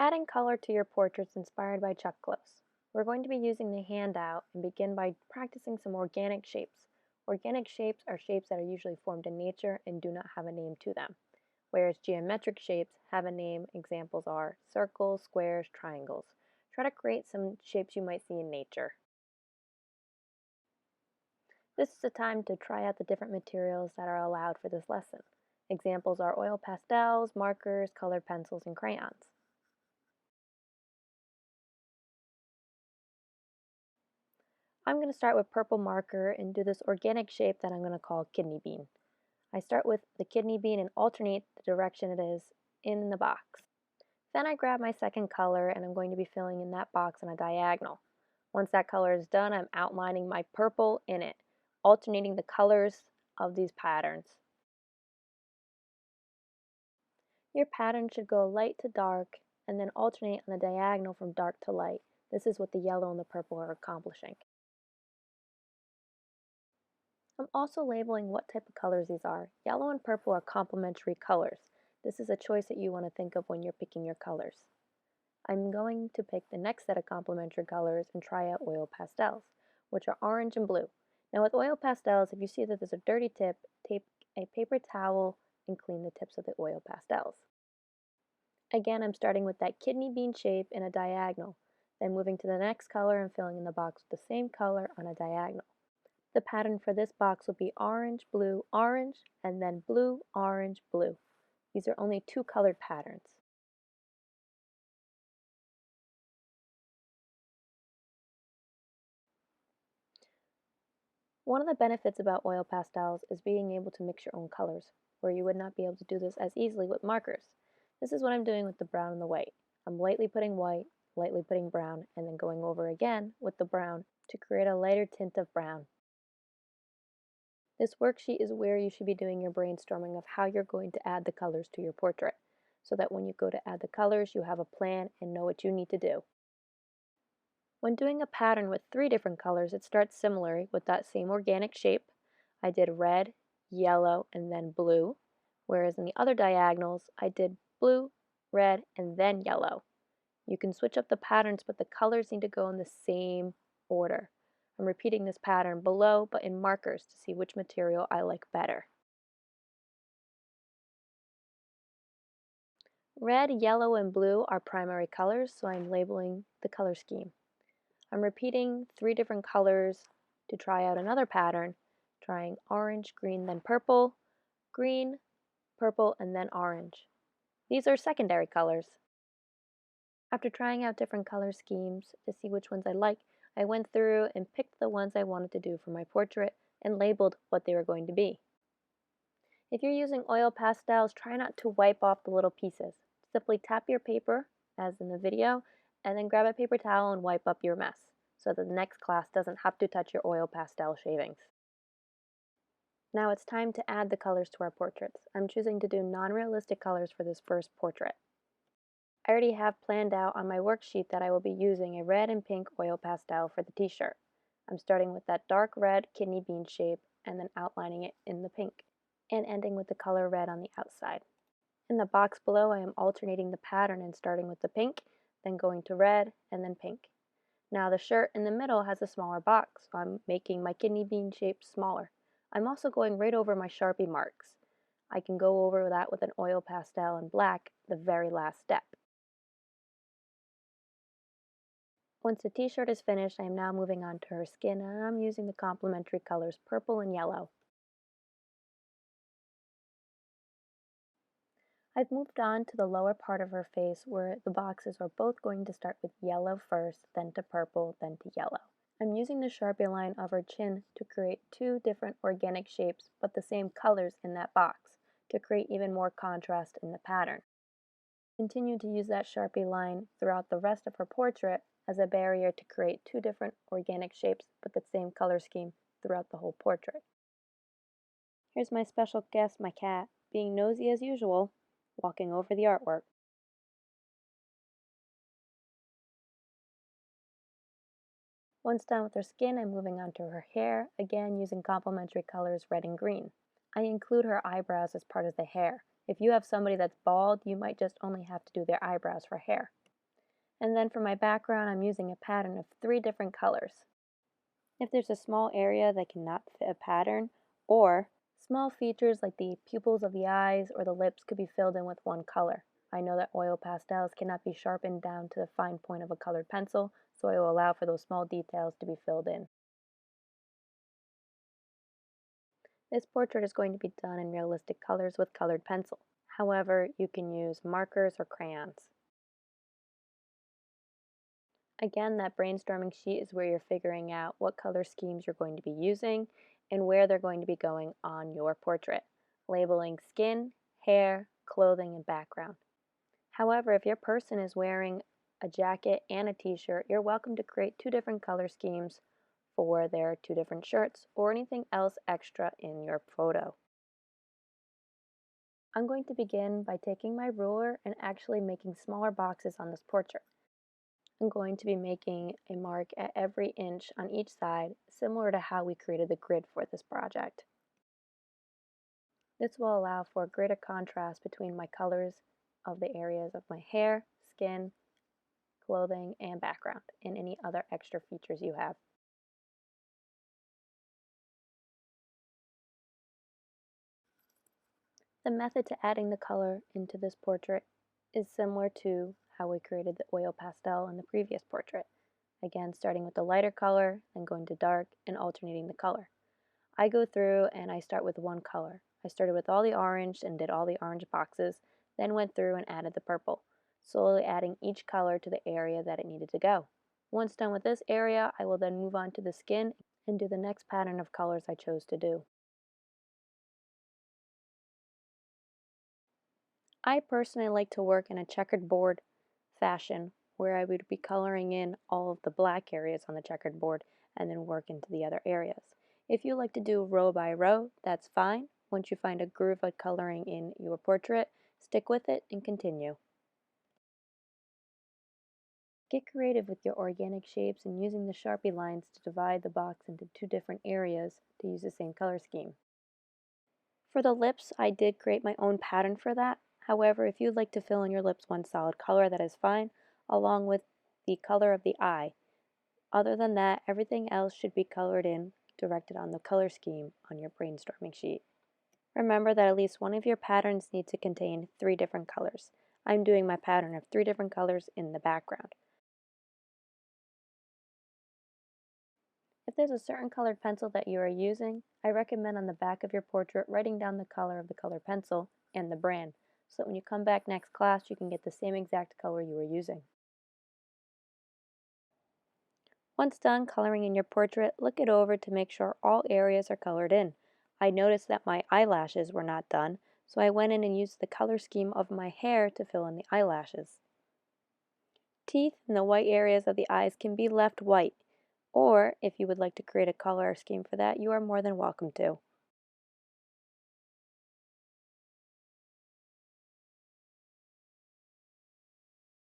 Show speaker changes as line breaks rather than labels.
Adding color to your portraits inspired by Chuck Close. We're going to be using the handout and begin by practicing some organic shapes. Organic shapes are shapes that are usually formed in nature and do not have a name to them, whereas geometric shapes have a name. Examples are circles, squares, triangles. Try to create some shapes you might see in nature. This is a time to try out the different materials that are allowed for this lesson. Examples are oil pastels, markers, colored pencils, and crayons. I'm going to start with purple marker and do this organic shape that I'm going to call kidney bean. I start with the kidney bean and alternate the direction it is in the box. Then I grab my second color and I'm going to be filling in that box on a diagonal. Once that color is done, I'm outlining my purple in it, alternating the colors of these patterns. Your pattern should go light to dark and then alternate on the diagonal from dark to light. This is what the yellow and the purple are accomplishing. I'm also labeling what type of colors these are. Yellow and purple are complementary colors. This is a choice that you want to think of when you're picking your colors. I'm going to pick the next set of complementary colors and try out oil pastels, which are orange and blue. Now with oil pastels, if you see that there's a dirty tip, take a paper towel and clean the tips of the oil pastels. Again, I'm starting with that kidney bean shape in a diagonal, then moving to the next color and filling in the box with the same color on a diagonal. The pattern for this box will be orange, blue, orange, and then blue, orange, blue. These are only two colored patterns. One of the benefits about oil pastels is being able to mix your own colors, where you would not be able to do this as easily with markers. This is what I'm doing with the brown and the white. I'm lightly putting white, lightly putting brown, and then going over again with the brown to create a lighter tint of brown. This worksheet is where you should be doing your brainstorming of how you're going to add the colors to your portrait, so that when you go to add the colors, you have a plan and know what you need to do. When doing a pattern with 3 different colors, it starts similarly with that same organic shape. I did red, yellow, and then blue, whereas in the other diagonals, I did blue, red, and then yellow. You can switch up the patterns, but the colors need to go in the same order. I'm repeating this pattern below, but in markers to see which material I like better. Red, yellow, and blue are primary colors, so I'm labeling the color scheme. I'm repeating 3 different colors to try out another pattern, trying orange, green, then purple, green, purple, and then orange. These are secondary colors. After trying out different color schemes to see which ones I like, I went through and picked the ones I wanted to do for my portrait and labeled what they were going to be. If you're using oil pastels, try not to wipe off the little pieces. Simply tap your paper, as in the video, and then grab a paper towel and wipe up your mess, so that the next class doesn't have to touch your oil pastel shavings. Now it's time to add the colors to our portraits. I'm choosing to do non-realistic colors for this first portrait. I already have planned out on my worksheet that I will be using a red and pink oil pastel for the t-shirt. I'm starting with that dark red kidney bean shape and then outlining it in the pink, and ending with the color red on the outside. In the box below, I am alternating the pattern and starting with the pink, then going to red, and then pink. Now the shirt in the middle has a smaller box, so I'm making my kidney bean shape smaller. I'm also going right over my Sharpie marks. I can go over that with an oil pastel in black, the very last step. Once the t-shirt is finished, I am now moving on to her skin, and I'm using the complementary colors purple and yellow. I've moved on to the lower part of her face where the boxes are both going to start with yellow first, then to purple, then to yellow. I'm using the Sharpie line of her chin to create 2 different organic shapes but the same colors in that box to create even more contrast in the pattern. Continue to use that Sharpie line throughout the rest of her portrait as a barrier to create 2 different organic shapes but the same color scheme throughout the whole portrait. Here's my special guest, my cat, being nosy as usual, walking over the artwork. Once done with her skin, I'm moving on to her hair, again using complementary colors red and green. I include her eyebrows as part of the hair. If you have somebody that's bald, you might just only have to do their eyebrows for hair. And then for my background, I'm using a pattern of 3 different colors. If there's a small area that cannot fit a pattern, or small features like the pupils of the eyes or the lips could be filled in with one color. I know that oil pastels cannot be sharpened down to the fine point of a colored pencil, so I will allow for those small details to be filled in. This portrait is going to be done in realistic colors with colored pencil. However, you can use markers or crayons. Again, that brainstorming sheet is where you're figuring out what color schemes you're going to be using and where they're going to be going on your portrait, labeling skin, hair, clothing, and background. However, if your person is wearing a jacket and a t-shirt, you're welcome to create 2 different color schemes for their 2 different shirts or anything else extra in your photo. I'm going to begin by taking my ruler and actually making smaller boxes on this portrait. I'm going to be making a mark at every inch on each side, similar to how we created the grid for this project. This will allow for greater contrast between my colors of the areas of my hair, skin, clothing, and background, and any other extra features you have. The method to adding the color into this portrait is similar to how we created the oil pastel in the previous portrait. Again, starting with the lighter color, then going to dark, and alternating the color. I go through and I start with one color. I started with all the orange and did all the orange boxes, then went through and added the purple, slowly adding each color to the area that it needed to go. Once done with this area, I will then move on to the skin and do the next pattern of colors I chose to do. I personally like to work in a checkered board fashion where I would be coloring in all of the black areas on the checkered board and then work into the other areas. If you like to do row by row, that's fine. Once you find a groove of coloring in your portrait, stick with it and continue. Get creative with your organic shapes and using the Sharpie lines to divide the box into 2 different areas to use the same color scheme. For the lips, I did create my own pattern for that. However, if you'd like to fill in your lips one solid color, that is fine, along with the color of the eye. Other than that, everything else should be colored in, directed on the color scheme on your brainstorming sheet. Remember that at least one of your patterns needs to contain 3 different colors. I'm doing my pattern of 3 different colors in the background. If there's a certain colored pencil that you are using, I recommend on the back of your portrait writing down the color of the colored pencil and the brand, so that when you come back next class you can get the same exact color you were using. Once done coloring in your portrait, look it over to make sure all areas are colored in. I noticed that my eyelashes were not done, so I went in and used the color scheme of my hair to fill in the eyelashes. Teeth and the white areas of the eyes can be left white, or if you would like to create a color scheme for that, you are more than welcome to.